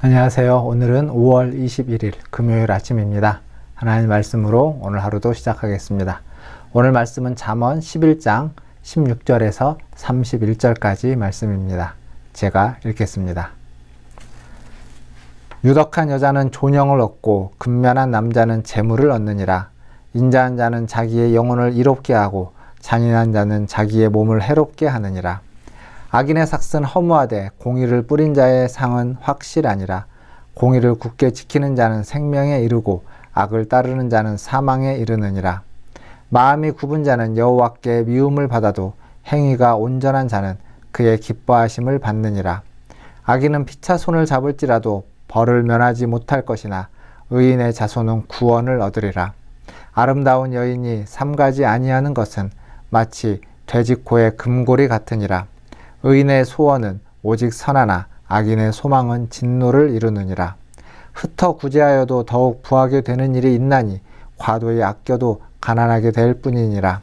안녕하세요. 오늘은 5월 21일 금요일 아침입니다. 하나님 말씀으로 오늘 하루도 시작하겠습니다. 오늘 말씀은 잠언 11장 16절에서 31절까지 말씀입니다. 제가 읽겠습니다. 유덕한 여자는 존영을 얻고 근면한 남자는 재물을 얻느니라. 인자한 자는 자기의 영혼을 이롭게 하고 잔인한 자는 자기의 몸을 해롭게 하느니라. 악인의 삭은 허무하되 공의를 뿌린 자의 상은 확실하니라. 공의를 굳게 지키는 자는 생명에 이르고 악을 따르는 자는 사망에 이르느니라. 마음이 굽은 자는 여호와께 미움을 받아도 행위가 온전한 자는 그의 기뻐하심을 받느니라. 악인은 피차 손을 잡을지라도 벌을 면하지 못할 것이나 의인의 자손은 구원을 얻으리라. 아름다운 여인이 삼가지 아니하는 것은 마치 돼지코의 금고리 같으니라. 의인의 소원은 오직 선하나 악인의 소망은 진노를 이루느니라. 흩어 구제하여도 더욱 부하게 되는 일이 있나니 과도히 아껴도 가난하게 될 뿐이니라.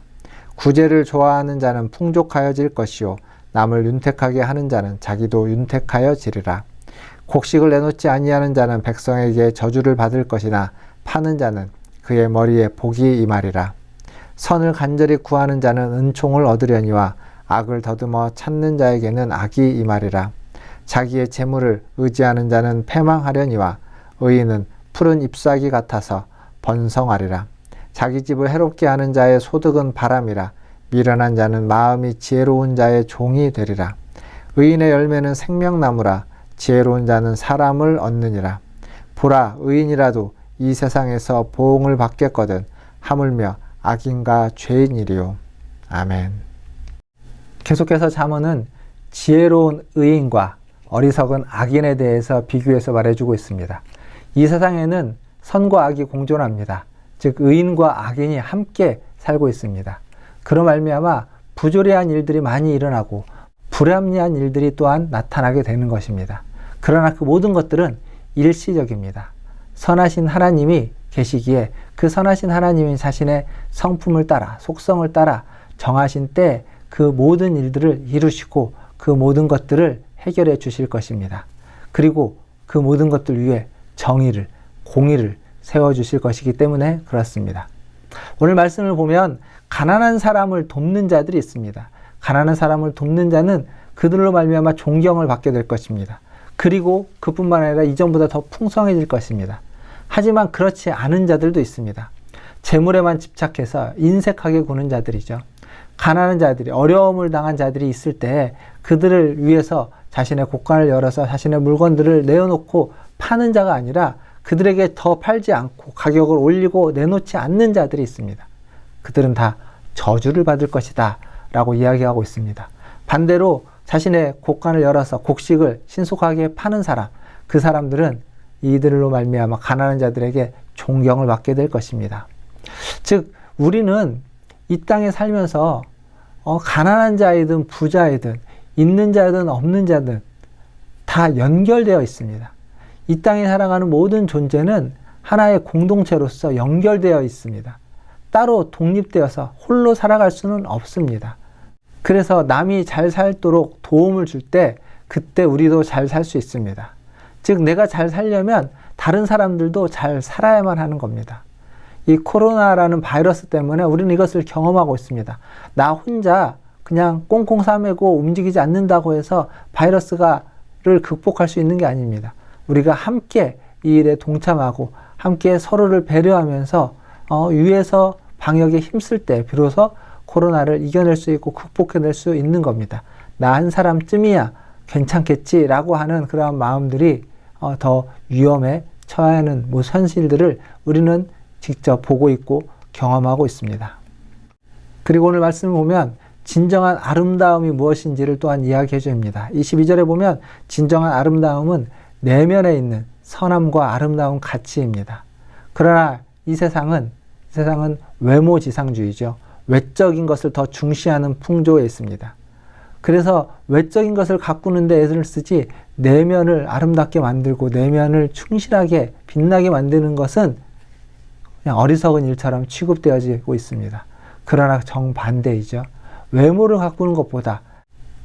구제를 좋아하는 자는 풍족하여질 것이요 남을 윤택하게 하는 자는 자기도 윤택하여지리라. 곡식을 내놓지 아니하는 자는 백성에게 저주를 받을 것이나 파는 자는 그의 머리에 복이 임하리라. 선을 간절히 구하는 자는 은총을 얻으려니와 악을 더듬어 찾는 자에게는 악이 임하리라. 자기의 재물을 의지하는 자는 패망하려니와 의인은 푸른 잎사귀 같아서 번성하리라. 자기 집을 해롭게 하는 자의 소득은 바람이라. 미련한 자는 마음이 지혜로운 자의 종이 되리라. 의인의 열매는 생명나무라. 지혜로운 자는 사람을 얻느니라. 보라, 의인이라도 이 세상에서 보응을 받겠거든 하물며 악인과 죄인이리요. 아멘. 계속해서 잠언은 지혜로운 의인과 어리석은 악인에 대해서 비교해서 말해주고 있습니다. 이 세상에는 선과 악이 공존합니다. 즉 의인과 악인이 함께 살고 있습니다. 그로 말미암아 부조리한 일들이 많이 일어나고 불합리한 일들이 또한 나타나게 되는 것입니다. 그러나 그 모든 것들은 일시적입니다. 선하신 하나님이 계시기에 그 선하신 하나님이 자신의 성품을 따라 속성을 따라 정하신 때 그 모든 일들을 이루시고 그 모든 것들을 해결해 주실 것입니다. 그리고 그 모든 것들 위에 정의를, 공의를 세워주실 것이기 때문에 그렇습니다. 오늘 말씀을 보면 가난한 사람을 돕는 자들이 있습니다. 가난한 사람을 돕는 자는 그들로 말미암아 존경을 받게 될 것입니다. 그리고 그뿐만 아니라 이전보다 더 풍성해질 것입니다. 하지만 그렇지 않은 자들도 있습니다. 재물에만 집착해서 인색하게 구는 자들이죠. 가난한 자들이, 어려움을 당한 자들이 있을 때 그들을 위해서 자신의 곳간을 열어서 자신의 물건들을 내어놓고 파는 자가 아니라 그들에게 더 팔지 않고 가격을 올리고 내놓지 않는 자들이 있습니다. 그들은 다 저주를 받을 것이다 라고 이야기하고 있습니다. 반대로 자신의 곳간을 열어서 곡식을 신속하게 파는 사람, 그 사람들은 이들로 말미암아 가난한 자들에게 존경을 받게 될 것입니다. 즉 우리는 이 땅에 살면서 가난한 자이든 부자이든 있는 자든 없는 자든 다 연결되어 있습니다. 이 땅에 살아가는 모든 존재는 하나의 공동체로서 연결되어 있습니다. 따로 독립되어서 홀로 살아갈 수는 없습니다. 그래서 남이 잘 살도록 도움을 줄 때 그때 우리도 잘 살 수 있습니다. 즉 내가 잘 살려면 다른 사람들도 잘 살아야만 하는 겁니다. 이 코로나라는 바이러스 때문에 우리는 이것을 경험하고 있습니다. 나 혼자 그냥 꽁꽁 싸매고 움직이지 않는다고 해서 바이러스를 극복할 수 있는 게 아닙니다. 우리가 함께 이 일에 동참하고 함께 서로를 배려하면서 위에서 방역에 힘쓸 때 비로소 코로나를 이겨낼 수 있고 극복해낼 수 있는 겁니다. 나 한 사람쯤이야 괜찮겠지라고 하는 그러한 마음들이 더 위험에 처해야 하는 현실들을 우리는 직접 보고 있고 경험하고 있습니다. 그리고 오늘 말씀을 보면 진정한 아름다움이 무엇인지를 또한 이야기해 줍니다. 22절에 보면 진정한 아름다움은 내면에 있는 선함과 아름다운 가치입니다. 그러나 이 세상은 외모지상주의죠. 외적인 것을 더 중시하는 풍조에 있습니다. 그래서 외적인 것을 가꾸는 데 애를 쓰지 내면을 아름답게 만들고 내면을 충실하게 빛나게 만드는 것은 그냥 어리석은 일처럼 취급되어지고 있습니다. 그러나 정반대이죠. 외모를 가꾸는 것보다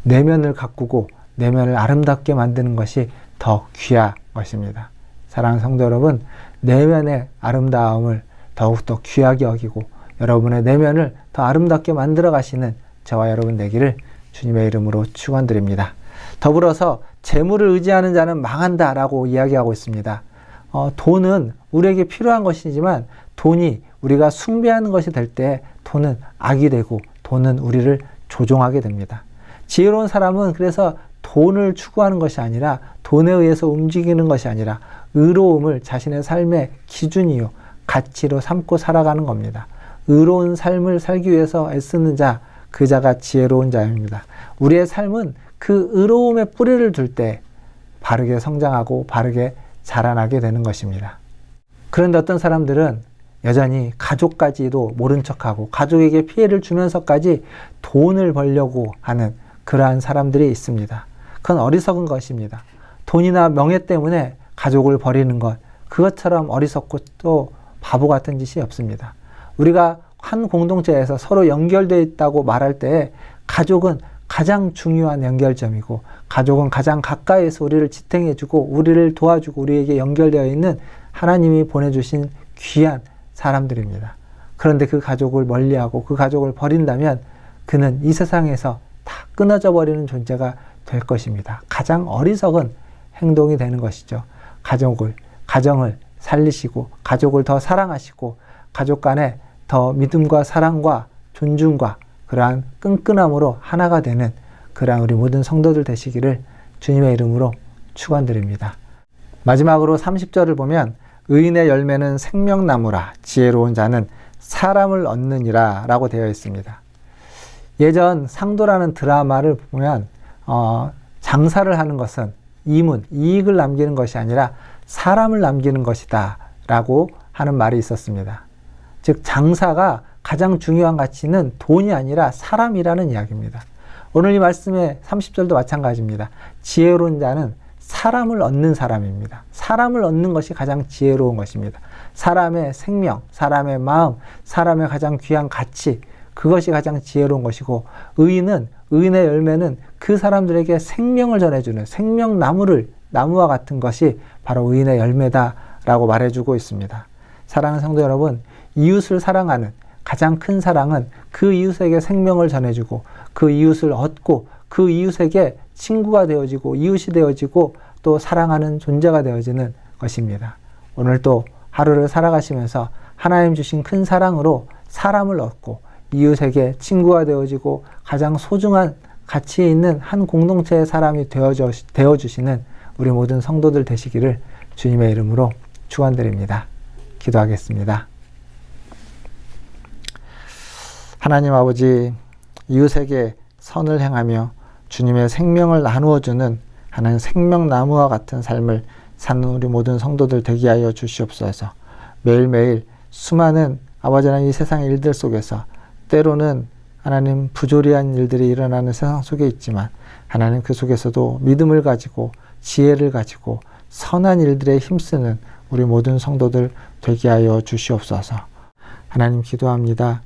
내면을 가꾸고 내면을 아름답게 만드는 것이 더 것입니다. 사랑하는 성도 여러분, 내면의 아름다움을 더욱더 귀하게 여기고 여러분의 내면을 더 아름답게 만들어 가시는 저와 여러분 되기를 주님의 이름으로 축원드립니다. 더불어서 재물을 의지하는 자는 망한다 라고 이야기하고 있습니다. 돈은 우리에게 필요한 것이지만 돈이 우리가 숭배하는 것이 될 때 돈은 악이 되고 돈은 우리를 조종하게 됩니다. 지혜로운 사람은 그래서 돈을 추구하는 것이 아니라 돈에 의해서 움직이는 것이 아니라 의로움을 자신의 삶의 기준이요 가치로 삼고 살아가는 겁니다. 의로운 삶을 살기 위해서 애쓰는 자, 그 자가 지혜로운 자입니다. 우리의 삶은 그 의로움의 뿌리를 둘 때 바르게 성장하고 바르게 자라나게 되는 것입니다. 그런데 어떤 사람들은 여전히 가족까지도 모른 척하고 가족에게 피해를 주면서까지 돈을 벌려고 하는 그러한 사람들이 있습니다. 그건 어리석은 것입니다. 돈이나 명예 때문에 가족을 버리는 것, 그것처럼 어리석고 또 바보 같은 짓이 없습니다. 우리가 한 공동체에서 서로 연결되어 있다고 말할 때 가족은 가장 중요한 연결점이고 가족은 가장 가까이에서 우리를 지탱해주고 우리를 도와주고 우리에게 연결되어 있는 하나님이 보내주신 귀한 사람들입니다. 그런데 그 가족을 멀리하고 그 가족을 버린다면 그는 이 세상에서 다 끊어져 버리는 존재가 될 것입니다. 가장 어리석은 행동이 되는 것이죠. 가정을 살리시고 가족을 더 사랑하시고 가족 간에 더 믿음과 사랑과 존중과 그러한 끈끈함으로 하나가 되는 그러한 우리 모든 성도들 되시기를 주님의 이름으로 축원드립니다. 마지막으로 30절을 보면 의인의 열매는 생명나무라 지혜로운 자는 사람을 얻느니라 라고 되어 있습니다. 예전 상도라는 드라마를 보면 장사를 하는 것은 이익을 남기는 것이 아니라 사람을 남기는 것이다 라고 하는 말이 있었습니다. 즉 장사가 가장 중요한 가치는 돈이 아니라 사람이라는 이야기입니다. 오늘 이 말씀의 30절도 마찬가지입니다. 지혜로운 자는 사람을 얻는 사람입니다. 사람을 얻는 것이 가장 지혜로운 것입니다. 사람의 생명, 사람의 마음, 사람의 가장 귀한 가치, 그것이 가장 지혜로운 것이고 의인의 열매는 그 사람들에게 생명을 전해주는 나무와 같은 것이 바로 의인의 열매다라고 말해주고 있습니다. 사랑하는 성도 여러분, 이웃을 사랑하는 가장 큰 사랑은 그 이웃에게 생명을 전해주고 그 이웃을 얻고 그 이웃에게 친구가 되어지고 이웃이 되어지고 또 사랑하는 존재가 되어지는 것입니다. 오늘 또 하루를 살아가시면서 하나님 주신 큰 사랑으로 사람을 얻고 이웃에게 친구가 되어지고 가장 소중한 가치 있는 한 공동체의 사람이 되어주시는 우리 모든 성도들 되시기를 주님의 이름으로 축원드립니다. 기도하겠습니다. 하나님 아버지, 이웃에게 선을 행하며 주님의 생명을 나누어주는 하나님 생명나무와 같은 삶을 사는 우리 모든 성도들 되게 하여 주시옵소서. 매일매일 수많은 아버지 하나님 이 세상의 일들 속에서 때로는 하나님 부조리한 일들이 일어나는 세상 속에 있지만 하나님 그 속에서도 믿음을 가지고 지혜를 가지고 선한 일들에 힘쓰는 우리 모든 성도들 되게 하여 주시옵소서. 하나님 기도합니다.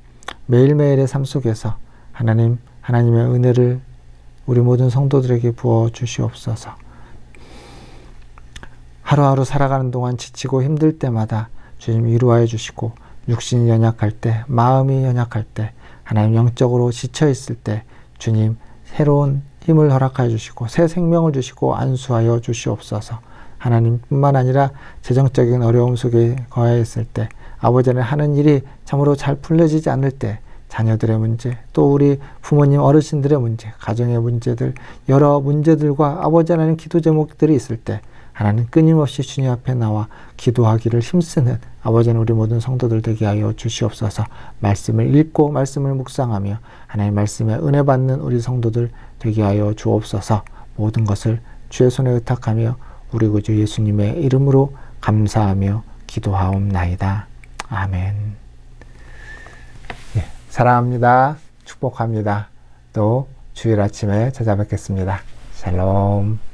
매일매일의 삶 속에서 하나님의 은혜를 우리 모든 성도들에게 부어 주시옵소서. 하루하루 살아가는 동안 지치고 힘들 때마다 주님 위로하여 주시고 육신이 연약할 때, 마음이 연약할 때, 하나님 영적으로 지쳐 있을 때 주님 새로운 힘을 허락하여 주시고 새 생명을 주시고 안수하여 주시옵소서. 하나님뿐만 아니라 재정적인 어려움 속에 거해 있을 때 아버지 하나님 하는 일이 참으로 잘 풀려지지 않을 때 자녀들의 문제, 또 우리 부모님 어르신들의 문제, 가정의 문제들, 여러 문제들과 아버지 하나님 기도 제목들이 있을 때 하나님 끊임없이 주님 앞에 나와 기도하기를 힘쓰는 아버지 하나님 우리 모든 성도들 되게 하여 주시옵소서. 말씀을 읽고 말씀을 묵상하며 하나님 말씀에 은혜 받는 우리 성도들 되게 하여 주옵소서. 모든 것을 주의 손에 의탁하며 우리 구주 예수님의 이름으로 감사하며 기도하옵나이다. 아멘. 예, 사랑합니다. 축복합니다. 또 주일 아침에 찾아뵙겠습니다. 샬롬.